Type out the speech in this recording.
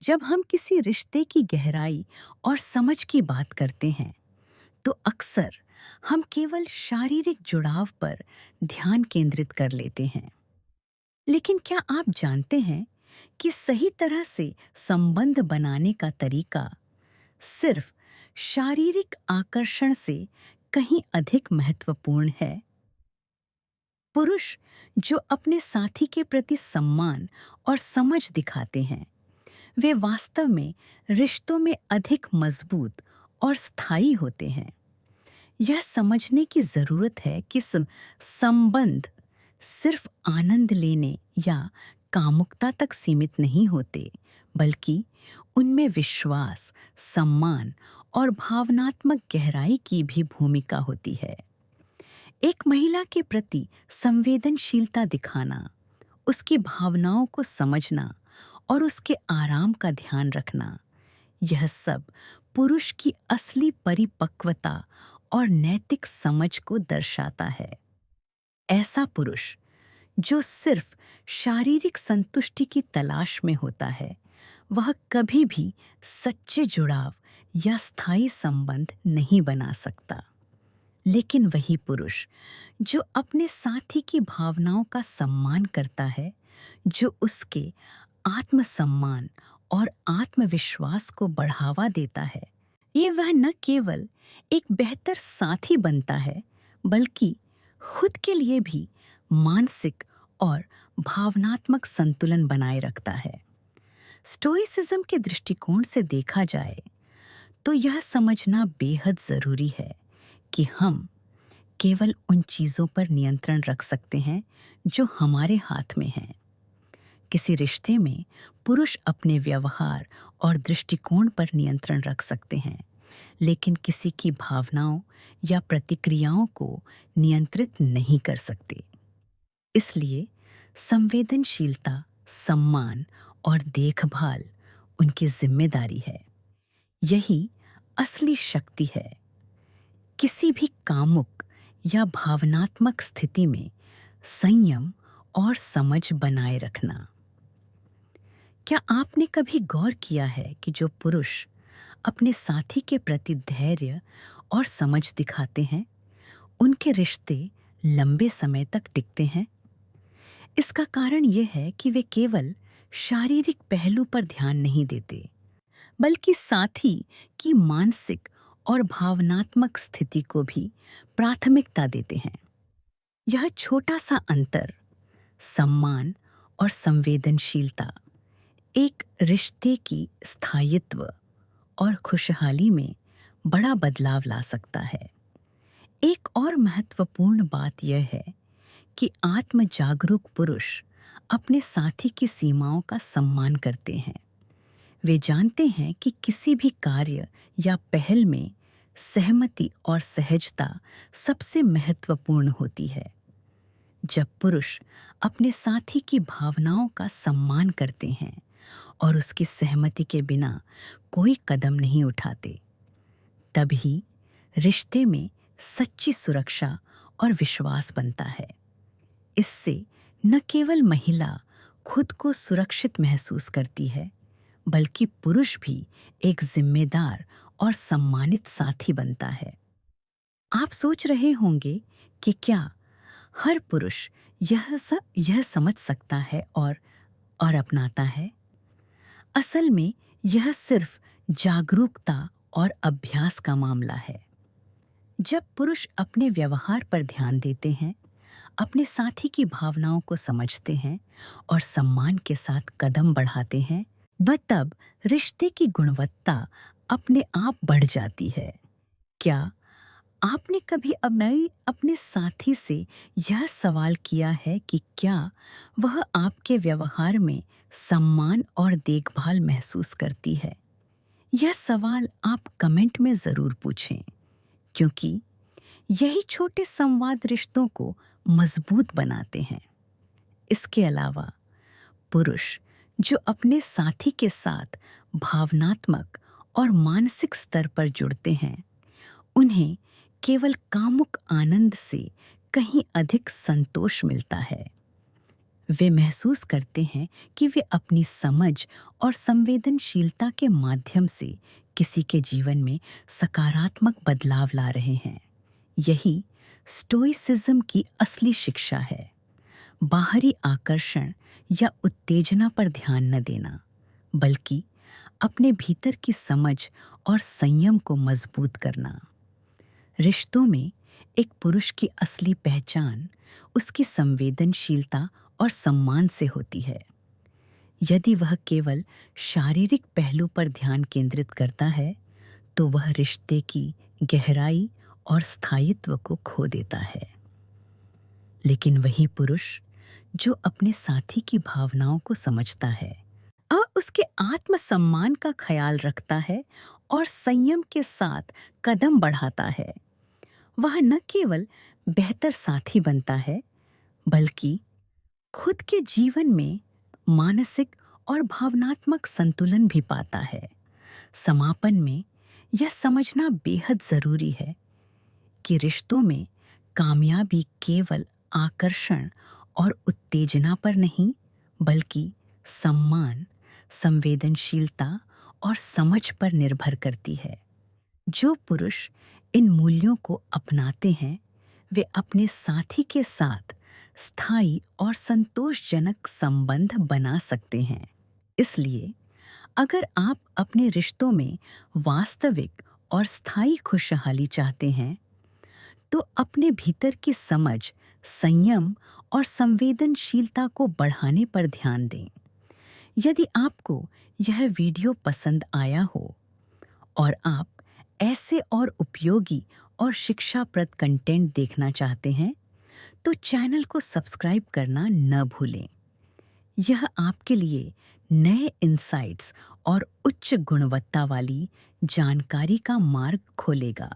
जब हम किसी रिश्ते की गहराई और समझ की बात करते हैं तो अक्सर हम केवल शारीरिक जुड़ाव पर ध्यान केंद्रित कर लेते हैं। लेकिन क्या आप जानते हैं कि सही तरह से संबंध बनाने का तरीका सिर्फ शारीरिक आकर्षण से कहीं अधिक महत्वपूर्ण है? पुरुष जो अपने साथी के प्रति सम्मान और समझ दिखाते हैं वे वास्तव में रिश्तों में अधिक मजबूत और स्थायी होते हैं। यह समझने की जरूरत है कि संबंध सिर्फ आनंद लेने या कामुकता तक सीमित नहीं होते, बल्कि उनमें विश्वास, सम्मान और भावनात्मक गहराई की भी भूमिका होती है। एक महिला के प्रति संवेदनशीलता दिखाना, उसकी भावनाओं को समझना और उसके आराम का ध्यान रखना, यह सब पुरुष की असली परिपक्वता और नैतिक समझ को दर्शाता है। ऐसा पुरुष जो सिर्फ शारीरिक संतुष्टि की तलाश में होता है, वह कभी भी सच्चे जुड़ाव या स्थायी संबंध नहीं बना सकता। लेकिन वही पुरुष जो अपने साथी की भावनाओं का सम्मान करता है, जो उसके आत्मसम्मान और आत्मविश्वास को बढ़ावा देता है, ये वह न केवल एक बेहतर साथी बनता है, बल्कि खुद के लिए भी मानसिक और भावनात्मक संतुलन बनाए रखता है। स्टोइसिज्म के दृष्टिकोण से देखा जाए तो यह समझना बेहद जरूरी है कि हम केवल उन चीजों पर नियंत्रण रख सकते हैं जो हमारे हाथ में हैं। किसी रिश्ते में पुरुष अपने व्यवहार और दृष्टिकोण पर नियंत्रण रख सकते हैं, लेकिन किसी की भावनाओं या प्रतिक्रियाओं को नियंत्रित नहीं कर सकते। इसलिए संवेदनशीलता, सम्मान और देखभाल उनकी जिम्मेदारी है। यही असली शक्ति है। किसी भी कामुक या भावनात्मक स्थिति में संयम और समझ बनाए रखना। क्या आपने कभी गौर किया है कि जो पुरुष अपने साथी के प्रति धैर्य और समझ दिखाते हैं, उनके रिश्ते लंबे समय तक टिकते हैं? इसका कारण यह है कि वे केवल शारीरिक पहलू पर ध्यान नहीं देते, बल्कि साथी की मानसिक और भावनात्मक स्थिति को भी प्राथमिकता देते हैं। यह छोटा सा अंतर, सम्मान और संवेदनशीलता, एक रिश्ते की स्थायित्व और खुशहाली में बड़ा बदलाव ला सकता है। एक और महत्वपूर्ण बात यह है कि आत्म जागरूक पुरुष अपने साथी की सीमाओं का सम्मान करते हैं। वे जानते हैं कि किसी भी कार्य या पहल में सहमति और सहजता सबसे महत्वपूर्ण होती है। जब पुरुष अपने साथी की भावनाओं का सम्मान करते हैं और उसकी सहमति के बिना कोई कदम नहीं उठाते, तभी रिश्ते में सच्ची सुरक्षा और विश्वास बनता है। इससे न केवल महिला खुद को सुरक्षित महसूस करती है, बल्कि पुरुष भी एक जिम्मेदार और सम्मानित साथी बनता है। आप सोच रहे होंगे कि क्या हर पुरुष यह समझ सकता है और अपनाता है? असल में यह सिर्फ जागरूकता और अभ्यास का मामला है। जब पुरुष अपने व्यवहार पर ध्यान देते हैं, अपने साथी की भावनाओं को समझते हैं और सम्मान के साथ कदम बढ़ाते हैं, तब रिश्ते की गुणवत्ता अपने आप बढ़ जाती है। क्या आपने कभी अपने साथी से यह सवाल किया है कि क्या वह आपके व्यवहार में सम्मान और देखभाल महसूस करती है? यह सवाल आप कमेंट में ज़रूर पूछें, क्योंकि यही छोटे संवाद रिश्तों को मजबूत बनाते हैं। इसके अलावा पुरुष जो अपने साथी के साथ भावनात्मक और मानसिक स्तर पर जुड़ते हैं, उन्हें केवल कामुक आनंद से कहीं अधिक संतोष मिलता है। वे महसूस करते हैं कि वे अपनी समझ और संवेदनशीलता के माध्यम से किसी के जीवन में सकारात्मक बदलाव ला रहे हैं। यही स्टोइसिज्म की असली शिक्षा है। बाहरी आकर्षण या उत्तेजना पर ध्यान न देना, बल्कि अपने भीतर की समझ और संयम को मजबूत करना। रिश्तों में एक पुरुष की असली पहचान उसकी संवेदनशीलता और सम्मान से होती है। यदि वह केवल शारीरिक पहलू पर ध्यान केंद्रित करता है, तो वह रिश्ते की गहराई और स्थायित्व को खो देता है। लेकिन वही पुरुष जो अपने साथी की भावनाओं को समझता है और उसके आत्मसम्मान का ख्याल रखता है और संयम के साथ कदम बढ़ाता है, वह न केवल बेहतर साथी बनता है, बल्कि खुद के जीवन में मानसिक और भावनात्मक संतुलन भी पाता है। समापन में यह समझना बेहद जरूरी है कि रिश्तों में कामयाबी केवल आकर्षण और उत्तेजना पर नहीं, बल्कि सम्मान, संवेदनशीलता और समझ पर निर्भर करती है। जो पुरुष इन मूल्यों को अपनाते हैं, वे अपने साथी के साथ स्थायी और संतोषजनक संबंध बना सकते हैं। इसलिए अगर आप अपने रिश्तों में वास्तविक और स्थायी खुशहाली चाहते हैं, तो अपने भीतर की समझ, संयम और संवेदनशीलता को बढ़ाने पर ध्यान दें। यदि आपको यह वीडियो पसंद आया हो और आप ऐसे और उपयोगी और शिक्षाप्रद कंटेंट देखना चाहते हैं, तो चैनल को सब्सक्राइब करना न भूलें। यह आपके लिए नए इंसाइट्स और उच्च गुणवत्ता वाली जानकारी का मार्ग खोलेगा।